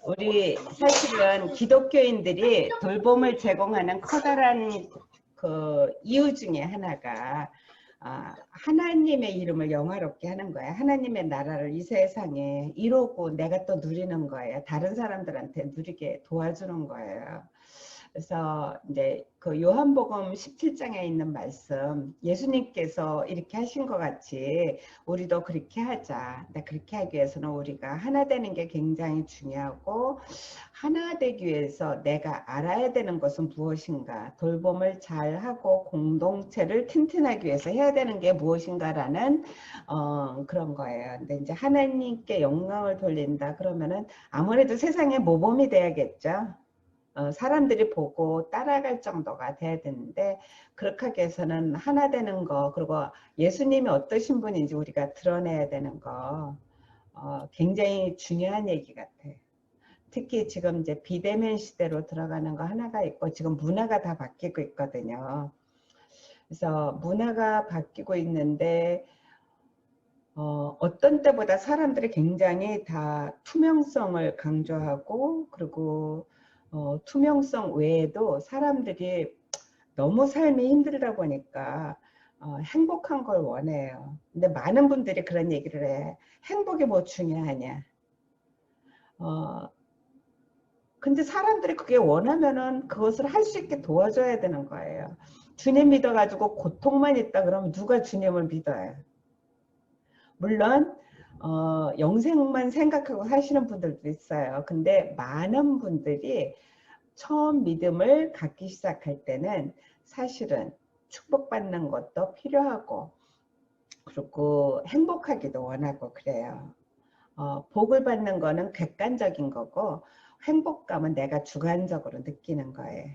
우리 사실은 기독교인들이 돌봄을 제공하는 커다란 그 이유 중에 하나가 하나님의 이름을 영화롭게 하는 거야. 하나님의 나라를 이 세상에 이루고 내가 또 누리는 거예요. 다른 사람들한테 누리게 도와주는 거예요. 그래서 이제 그 요한복음 17장에 있는 말씀, 예수님께서 이렇게 하신 것 같이 우리도 그렇게 하자. 근데 그렇게 하기 위해서는 우리가 하나 되는 게 굉장히 중요하고, 하나 되기 위해서 내가 알아야 되는 것은 무엇인가, 돌봄을 잘 하고 공동체를 튼튼하기 위해서 해야 되는 게 무엇인가라는 그런 거예요. 근데 이제 하나님께 영광을 돌린다 그러면은 아무래도 세상의 모범이 돼야겠죠. 사람들이 보고 따라갈 정도가 돼야 되는데, 그렇게 하기 위해서는 하나 되는 거, 그리고 예수님이 어떠신 분인지 우리가 드러내야 되는 거, 굉장히 중요한 얘기 같아요. 특히 지금 이제 비대면 시대로 들어가는 거 하나가 있고, 지금 문화가 다 바뀌고 있거든요. 그래서 문화가 바뀌고 있는데, 어떤 때보다 사람들이 굉장히 다 투명성을 강조하고, 그리고 투명성 외에도 사람들이 너무 삶이 힘들다 보니까 행복한 걸 원해요. 근데 많은 분들이 그런 얘기를 해. 행복이 뭐 중요하냐. 근데 사람들이 그게 원하면은 그것을 할 수 있게 도와줘야 되는 거예요. 주님 믿어가지고 고통만 있다 그러면 누가 주님을 믿어요? 물론 영생만 생각하고 사시는 분들도 있어요. 근데 많은 분들이 처음 믿음을 갖기 시작할 때는 사실은 축복받는 것도 필요하고, 그리고 행복하기도 원하고 그래요. 복을 받는 거는 객관적인 거고, 행복감은 내가 주관적으로 느끼는 거예요.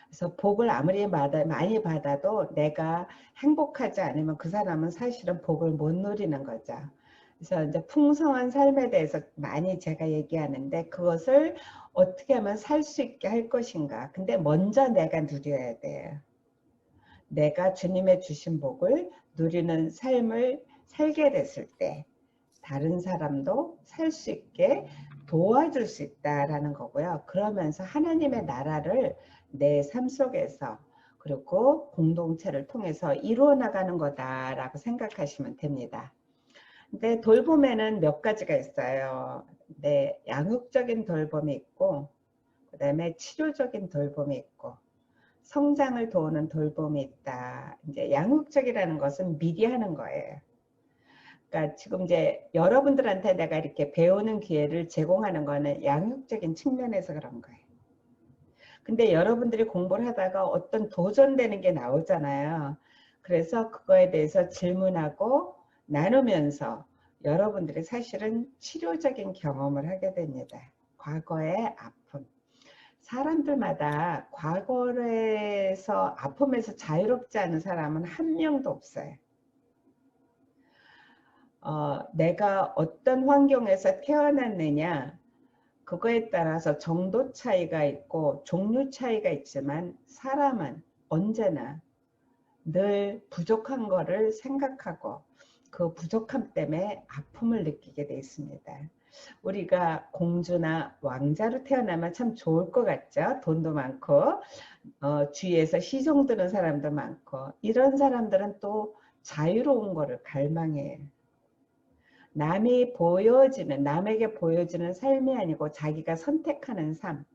그래서 복을 아무리 많이 받아도 내가 행복하지 않으면 그 사람은 사실은 복을 못 누리는 거죠. 그래서 이제 풍성한 삶에 대해서 많이 제가 얘기하는데, 그것을 어떻게 하면 살 수 있게 할 것인가. 근데 먼저 내가 누려야 돼요. 내가 주님의 주신 복을 누리는 삶을 살게 됐을 때 다른 사람도 살 수 있게 도와줄 수 있다라는 거고요. 그러면서 하나님의 나라를 내 삶 속에서, 그리고 공동체를 통해서 이루어 나가는 거다라고 생각하시면 됩니다. 근데 돌봄에는 몇 가지가 있어요. 네, 양육적인 돌봄이 있고, 그 다음에 치료적인 돌봄이 있고, 성장을 도우는 돌봄이 있다. 이제 양육적이라는 것은 미리 하는 거예요. 그러니까 지금 이제 여러분들한테 내가 이렇게 배우는 기회를 제공하는 거는 양육적인 측면에서 그런 거예요. 근데 여러분들이 공부를 하다가 어떤 도전되는 게 나오잖아요. 그래서 그거에 대해서 질문하고 나누면서 여러분들이 사실은 치료적인 경험을 하게 됩니다. 과거의 아픔. 사람들마다 과거에서 아픔에서 자유롭지 않은 사람은 한 명도 없어요. 내가 어떤 환경에서 태어났느냐, 그거에 따라서 정도 차이가 있고 종류 차이가 있지만 사람은 언제나 늘 부족한 거를 생각하고 그 부족함 때문에 아픔을 느끼게 돼 있습니다. 우리가 공주나 왕자로 태어나면 참 좋을 것 같죠? 돈도 많고 주위에서 시종 드는 사람도 많고, 이런 사람들은 또 자유로운 거를 갈망해요. 남에게 보여지는 삶이 아니고 자기가 선택하는 삶.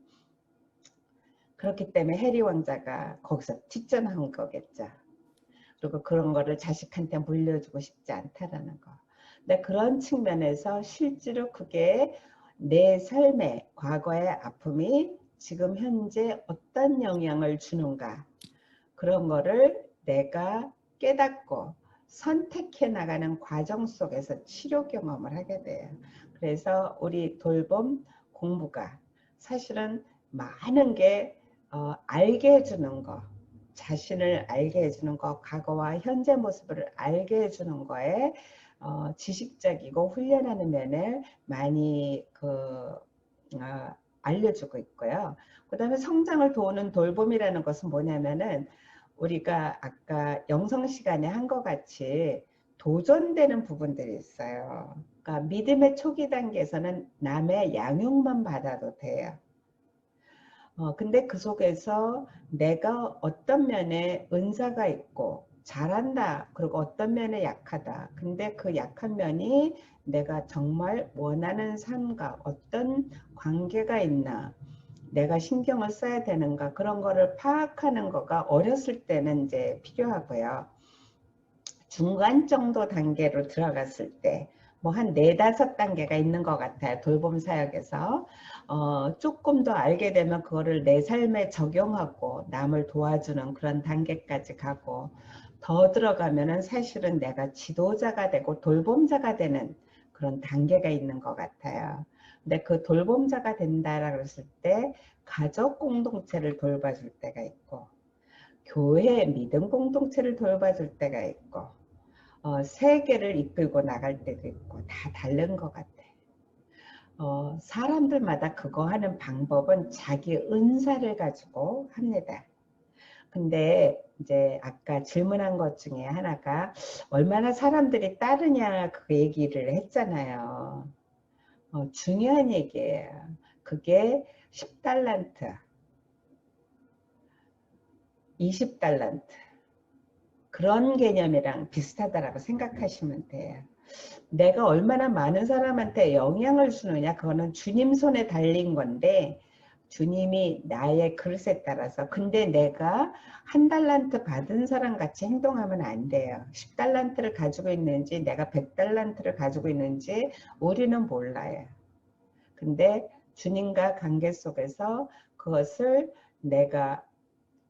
그렇기 때문에 해리 왕자가 거기서 튀쳐나온 거겠죠. 그리고 그런 거를 자식한테 물려주고 싶지 않다라는 거. 근데 그런 측면에서 실제로 그게 내 삶의 과거의 아픔이 지금 현재 어떤 영향을 주는가, 그런 거를 내가 깨닫고 선택해 나가는 과정 속에서 치료 경험을 하게 돼요. 그래서 우리 돌봄 공부가 사실은 많은 게 알게 해주는 거, 자신을 알게 해주는 거, 과거와 현재 모습을 알게 해주는 거에 지식적이고 훈련하는 면을 많이 알려주고 있고요. 그 다음에 성장을 도우는 돌봄이라는 것은 뭐냐면은, 우리가 아까 영성 시간에 한 것 같이 도전되는 부분들이 있어요. 그러니까 믿음의 초기 단계에서는 남의 양육만 받아도 돼요. 근데 그 속에서 내가 어떤 면에 은사가 있고 잘한다. 그리고 어떤 면에 약하다. 근데 그 약한 면이 내가 정말 원하는 삶과 어떤 관계가 있나. 내가 신경을 써야 되는가. 그런 거를 파악하는 거가 어렸을 때는 이제 필요하고요. 중간 정도 단계로 들어갔을 때 뭐 한 4-5단계가 있는 것 같아요. 돌봄 사역에서 조금 더 알게 되면 그거를 내 삶에 적용하고 남을 도와주는 그런 단계까지 가고, 더 들어가면은 사실은 내가 지도자가 되고 돌봄자가 되는 그런 단계가 있는 것 같아요. 근데 그 돌봄자가 된다라고 했을 때 가족 공동체를 돌봐줄 때가 있고, 교회 믿음 공동체를 돌봐줄 때가 있고, 세계를 이끌고 나갈 때도 있고, 다 다른 것 같아. 사람들마다 그거 하는 방법은 자기 은사를 가지고 합니다. 근데 이제 아까 질문한 것 중에 하나가 얼마나 사람들이 따르냐 그 얘기를 했잖아요. 중요한 얘기예요. 그게 10달란트, 20달란트 그런 개념이랑 비슷하다라고 생각하시면 돼요. 내가 얼마나 많은 사람한테 영향을 주느냐, 그거는 주님 손에 달린 건데, 주님이 나의 그릇에 따라서. 근데 내가 1달란트 받은 사람 같이 행동하면 안 돼요. 10달란트를 가지고 있는지 내가 100달란트를 가지고 있는지 우리는 몰라요. 근데 주님과 관계 속에서 그것을 내가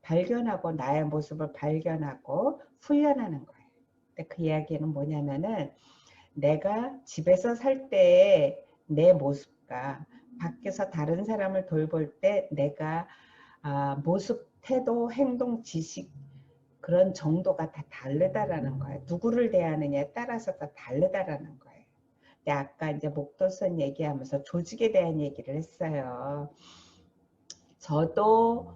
발견하고 나의 모습을 발견하고 훈련하는 거예요. 근데 그 이야기는 뭐냐면은 내가 집에서 살 때의 내 모습과 밖에서 다른 사람을 돌볼 때 내가 모습, 태도, 행동, 지식 그런 정도가 다 다르다라는 거예요. 누구를 대하느냐에 따라서 다 다르다라는 거예요. 근데 아까 이제 목도선 얘기하면서 조직에 대한 얘기를 했어요. 저도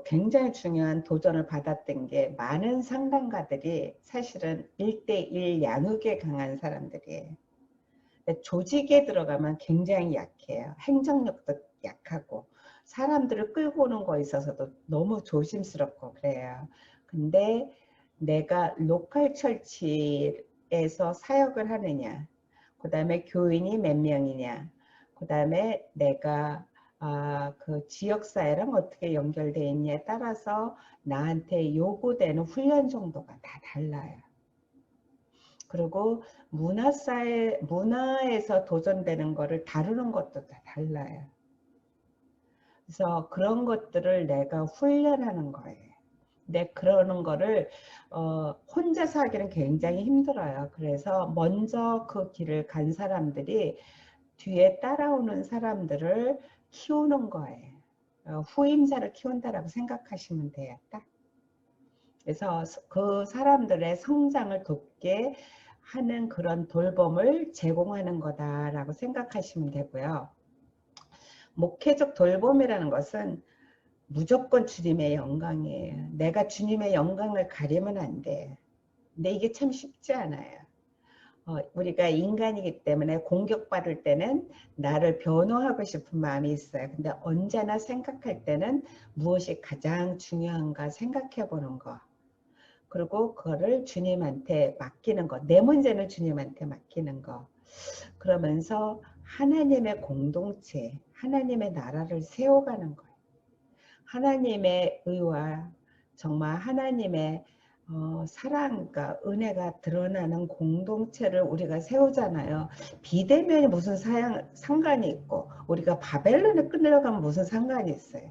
굉장히 중요한 도전을 받았던 게, 많은 상담가들이 사실은 1대1 양육에 강한 사람들이에요. 조직에 들어가면 굉장히 약해요. 행정력도 약하고 사람들을 끌고 오는 거에 있어서도 너무 조심스럽고 그래요. 근데 내가 로컬 철치에서 사역을 하느냐, 그 다음에 교인이 몇 명이냐, 그 다음에 내가 그 지역사회랑 어떻게 연결되어 있냐에 따라서 나한테 요구되는 훈련 정도가 다 달라요. 그리고 문화에서 도전되는 거를 다루는 것도 다 달라요. 그래서 그런 것들을 내가 훈련하는 거예요. 근데 그러는 거를 혼자서 하기는 굉장히 힘들어요. 그래서 먼저 그 길을 간 사람들이 뒤에 따라오는 사람들을 키우는 거예요. 후임자를 키운다라고 생각하시면 돼요. 딱. 그래서 그 사람들의 성장을 돕게 하는 그런 돌봄을 제공하는 거다라고 생각하시면 되고요. 목회적 돌봄이라는 것은 무조건 주님의 영광이에요. 내가 주님의 영광을 가리면 안 돼. 근데 이게 참 쉽지 않아요. 우리가 인간이기 때문에 공격받을 때는 나를 변호하고 싶은 마음이 있어요. 근데 언제나 생각할 때는 무엇이 가장 중요한가 생각해 보는 거. 그리고 그거를 주님한테 맡기는 거. 내 문제는 주님한테 맡기는 거. 그러면서 하나님의 공동체, 하나님의 나라를 세워가는 거예요. 하나님의 의와 정말 하나님의 사랑과 은혜가 드러나는 공동체를 우리가 세우잖아요. 비대면이 무슨 상관이 있고, 우리가 바벨론에 끌려가면 무슨 상관이 있어요.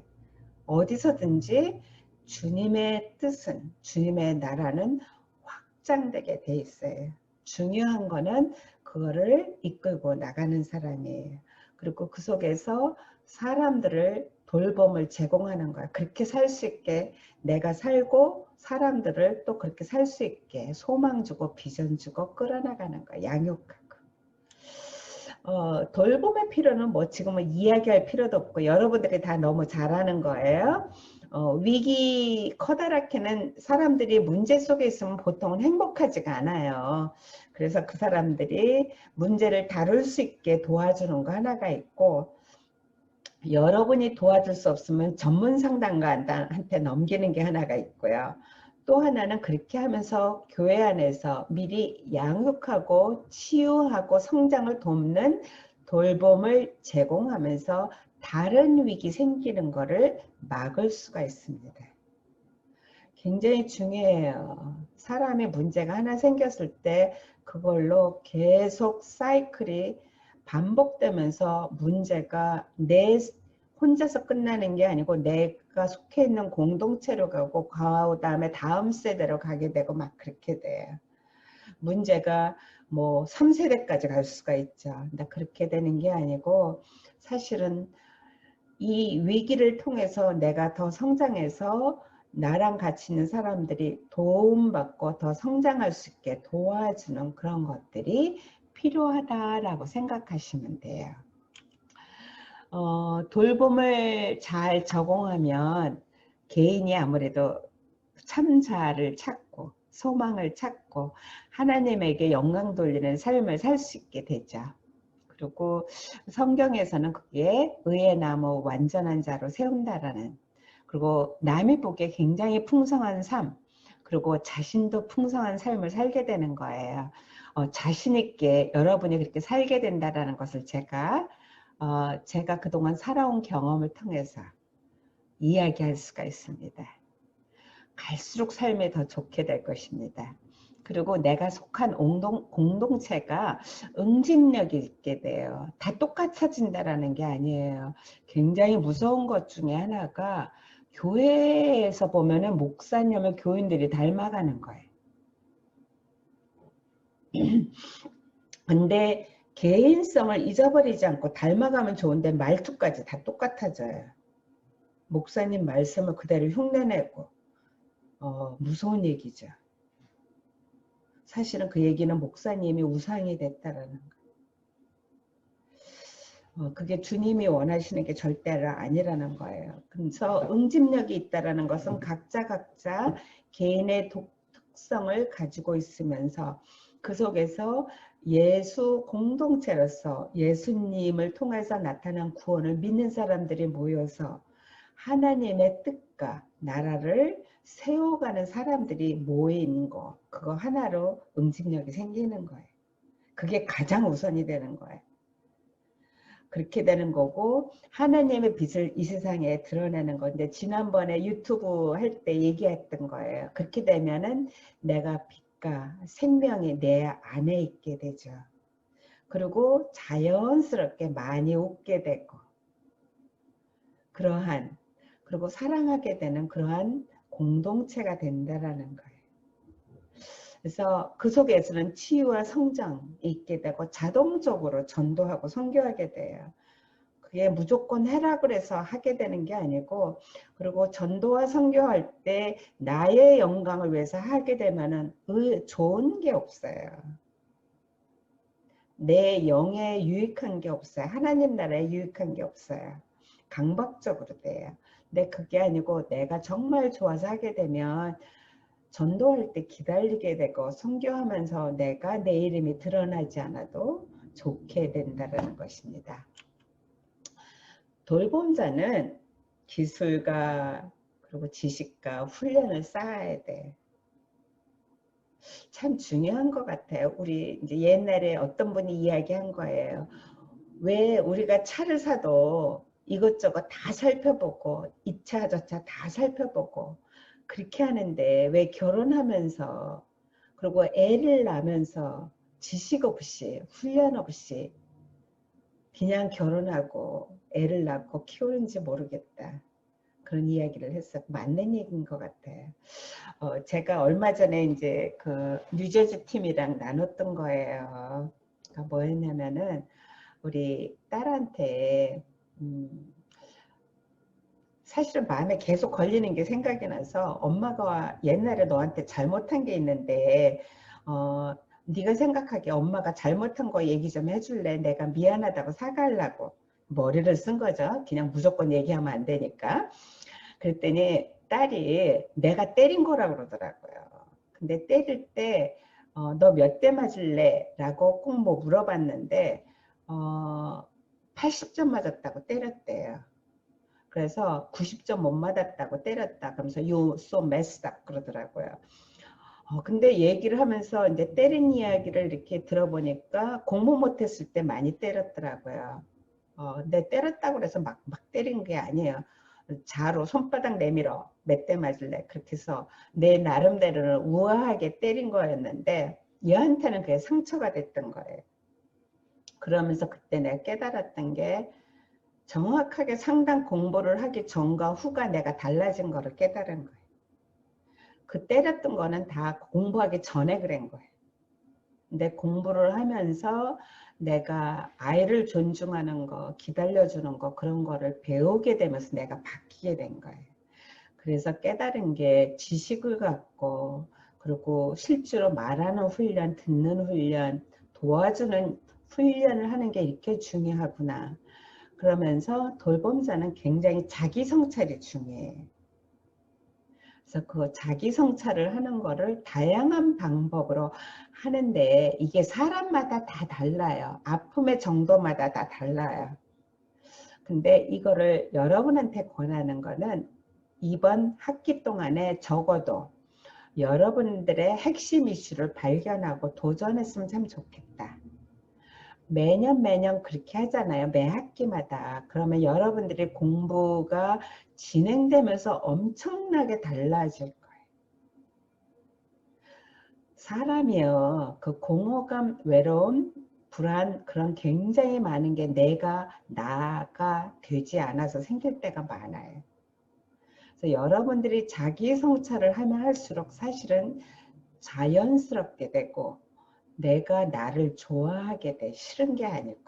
어디서든지 주님의 뜻은, 주님의 나라는 확장되게 돼 있어요. 중요한 거는 그거를 이끌고 나가는 사람이에요. 그리고 그 속에서 사람들을 돌봄을 제공하는 거야. 그렇게 살 수 있게 내가 살고 사람들을 또 그렇게 살 수 있게 소망 주고 비전 주고 끌어나가는 거야. 양육하고. 돌봄의 필요는 뭐 지금은 이야기할 필요도 없고 여러분들이 다 너무 잘하는 거예요. 위기 커다랗게는 사람들이 문제 속에 있으면 보통은 행복하지가 않아요. 그래서 그 사람들이 문제를 다룰 수 있게 도와주는 거 하나가 있고, 여러분이 도와줄 수 없으면 전문 상담가한테 넘기는 게 하나가 있고요. 또 하나는 그렇게 하면서 교회 안에서 미리 양육하고 치유하고 성장을 돕는 돌봄을 제공하면서 다른 위기 생기는 거를 막을 수가 있습니다. 굉장히 중요해요. 사람의 문제가 하나 생겼을 때 그걸로 계속 사이클이 반복되면서 문제가 내 혼자서 끝나는 게 아니고 내가 속해 있는 공동체로 가고 그 다음에 다음 세대로 가게 되고 막 그렇게 돼요. 문제가 뭐 3세대까지 갈 수가 있죠. 근데 그렇게 되는 게 아니고 사실은 이 위기를 통해서 내가 더 성장해서 나랑 같이 있는 사람들이 도움받고 더 성장할 수 있게 도와주는 그런 것들이 필요하다라고 생각하시면 돼요. 돌봄을 잘 적용하면 개인이 아무래도 참자를 찾고 소망을 찾고 하나님에게 영광 돌리는 삶을 살 수 있게 되죠. 그리고 성경에서는 그게 의의 나무 완전한 자로 세운다라는, 그리고 남이 보기에 굉장히 풍성한 삶, 그리고 자신도 풍성한 삶을 살게 되는 거예요. 자신 있게 여러분이 그렇게 살게 된다라는 것을 제가 그동안 살아온 경험을 통해서 이야기할 수가 있습니다. 갈수록 삶이 더 좋게 될 것입니다. 그리고 내가 속한 공동체가 응집력이 있게 돼요. 다 똑같아진다라는 게 아니에요. 굉장히 무서운 것 중에 하나가 교회에서 보면은 목사님을 교인들이 닮아가는 거예요. 근데 개인성을 잊어버리지 않고 닮아가면 좋은데 말투까지 다 똑같아져요. 목사님 말씀을 그대로 흉내내고 무서운 얘기죠. 사실은 그 얘기는 목사님이 우상이 됐다라는 거. 그게 주님이 원하시는 게 절대로 아니라는 거예요. 그래서 응집력이 있다라는 것은 각자 개인의 특성을 가지고 있으면서 그 속에서 예수 공동체로서 예수님을 통해서 나타난 구원을 믿는 사람들이 모여서 하나님의 뜻과 나라를 세워가는 사람들이 모인 거, 그거 하나로 응집력이 생기는 거예요. 그게 가장 우선이 되는 거예요. 그렇게 되는 거고 하나님의 빛을 이 세상에 드러내는 건데, 지난번에 유튜브 할 때 얘기했던 거예요. 그렇게 되면은 내가 빛과 생명이 내 안에 있게 되죠. 그리고 자연스럽게 많이 웃게 되고 그리고 사랑하게 되는 그러한 공동체가 된다라는 거예요. 그래서 그 속에서는 치유와 성장이 있게 되고 자동적으로 전도하고 선교하게 돼요. 그게 무조건 해라 그래서 하게 되는 게 아니고, 그리고 전도와 선교할 때 나의 영광을 위해서 하게 되면은 좋은 게 없어요. 내 영에 유익한 게 없어요. 하나님 나라에 유익한 게 없어요. 강박적으로 돼요. 근데 그게 아니고 내가 정말 좋아서 하게 되면 전도할 때 기다리게 되고 선교하면서 내가 내 이름이 드러나지 않아도 좋게 된다는 것입니다. 돌봄자는 기술과 그리고 지식과 훈련을 쌓아야 돼. 참 중요한 것 같아요. 우리 이제 옛날에 어떤 분이 이야기한 거예요. 왜 우리가 차를 사도 이것저것 다 살펴보고 이 차 저 차 다 살펴보고 그렇게 하는데 왜 결혼하면서 그리고 애를 낳으면서 지식 없이 훈련 없이 그냥 결혼하고 애를 낳고 키우는지 모르겠다. 그런 이야기를 했어. 맞는 얘기인 것 같아요. 제가 얼마 전에 이제 그 뉴저지 팀이랑 나눴던 거예요. 그러니까 뭐였냐면은 우리 딸한테 사실은 마음에 계속 걸리는 게 생각이 나서, 엄마가 옛날에 너한테 잘못한 게 있는데 네가 생각하기에 엄마가 잘못한 거 얘기 좀 해줄래? 내가 미안하다고 사과하려고. 머리를 쓴 거죠. 그냥 무조건 얘기하면 안 되니까. 그랬더니 딸이 내가 때린 거라고 그러더라고요. 근데 때릴 때 너 몇 대 맞을래? 라고 꼭 뭐 물어봤는데 80점 맞았다고 때렸대요. 그래서 90점 못 맞았다고 때렸다. 그러면서 you so messed up 그러더라고요. 근데 얘기를 하면서 이제 때린 이야기를 이렇게 들어보니까 공부 못했을 때 많이 때렸더라고요. 근데 때렸다고 해서 막 때린 게 아니에요. 자로 손바닥 내밀어 몇 대 맞을래 그렇게 해서 내 나름대로는 우아하게 때린 거였는데 얘한테는 그게 상처가 됐던 거예요. 그러면서 그때 내가 깨달았던 게 정확하게 상담 공부를 하기 전과 후가 내가 달라진 거를 깨달은 거예요. 그 때렸던 거는 다 공부하기 전에 그런 거예요. 근데 공부를 하면서 내가 아이를 존중하는 거, 기다려주는 거 그런 거를 배우게 되면서 내가 바뀌게 된 거예요. 그래서 깨달은 게 지식을 갖고 그리고 실제로 말하는 훈련, 듣는 훈련, 도와주는 훈련을 하는 게 이렇게 중요하구나. 그러면서 돌봄자는 굉장히 자기 성찰이 중요해요. 그래서 그 자기 성찰을 하는 거를 다양한 방법으로 하는데 이게 사람마다 다 달라요. 아픔의 정도마다 다 달라요. 근데 이거를 여러분한테 권하는 거는 이번 학기 동안에 적어도 여러분들의 핵심 이슈를 발견하고 도전했으면 참 좋겠다. 매년 그렇게 하잖아요. 매 학기마다. 그러면 여러분들이 공부가 진행되면서 엄청나게 달라질 거예요. 사람이요. 그 공허감, 외로움, 불안 그런 굉장히 많은 게 나가 되지 않아서 생길 때가 많아요. 그래서 여러분들이 자기 성찰을 하면 할수록 사실은 자연스럽게 되고 내가 나를 좋아하게 돼. 싫은 게 아니고.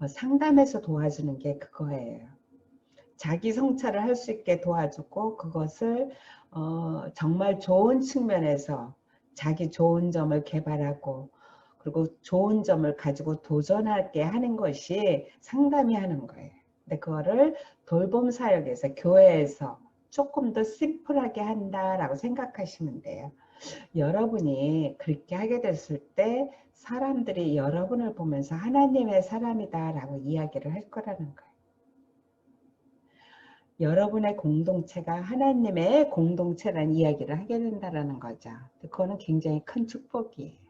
상담에서 도와주는 게 그거예요. 자기 성찰을 할 수 있게 도와주고 그것을 정말 좋은 측면에서 자기 좋은 점을 개발하고 그리고 좋은 점을 가지고 도전하게 하는 것이 상담이 하는 거예요. 근데 그거를 돌봄 사역에서 교회에서 조금 더 심플하게 한다라고 생각하시면 돼요. 여러분이 그렇게 하게 됐을 때 사람들이 여러분을 보면서 하나님의 사람이다라고 이야기를 할 거라는 거예요. 여러분의 공동체가 하나님의 공동체라는 이야기를 하게 된다는 거죠. 그거는 굉장히 큰 축복이에요.